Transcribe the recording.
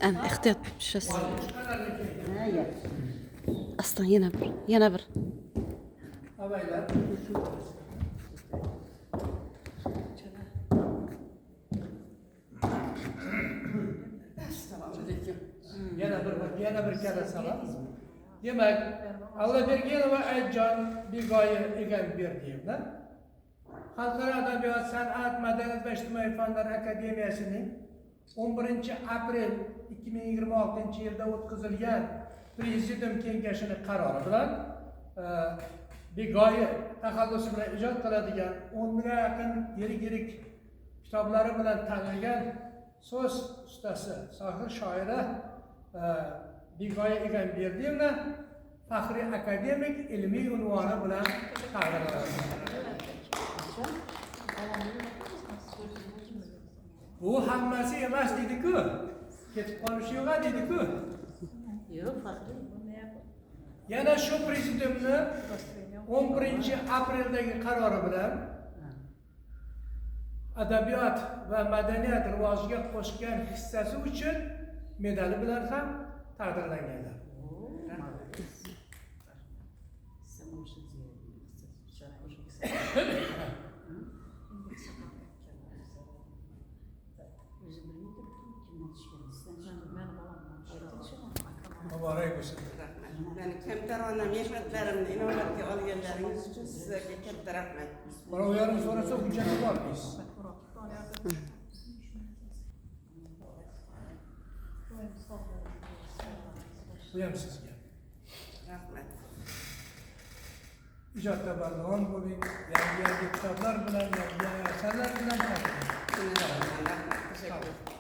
Ana ehtiyot tushasiz. Ha, yaxshi. Aslan yana bir. Avaylar. Yana bir kere salam. Demek, Allah Bergenova Aytjon Begoyi egan berdiyimda. Xalqaro adabiyot, san'at, madaniyat va ijtimoiy fanlar akademiyasining 11 aprel 2026 yilda o'tkazilgan Prezidium kengashining qarori bilan Begoyi taxallusi bilan ijod qiladigan 10 ga yaqin yirik kitoblari bilan tanilgan so'z ustasi, sohir shoira Begoyi egan berdiyimda faxriy akademik ilmiy unvoni bilan taqdirlanadi. Bu hammasi emas dedi-ku. Ketib qolishi yo'q dedi-ku. Yo'q, faxriy. Yana shu prezidiumni 11 apreldagi qarori bilan adabiyot va madaniyat rivojiga qo'shgan hissasi uchun medali bilan ham taqdirlanganlar. Muborak bo'lsin. Yani kamtarona mehnatlarimni inobatga olganlaringiz uchun sizlarga katta rahmat. Mana u yarim so'rasa hujjati bor biz. Bu ham sizga. Rahmat. Ijodda bardavom bo'ling, yangi kitoblar bilan, yangi asarlar bilan Rahmat. Teşekkür ederim.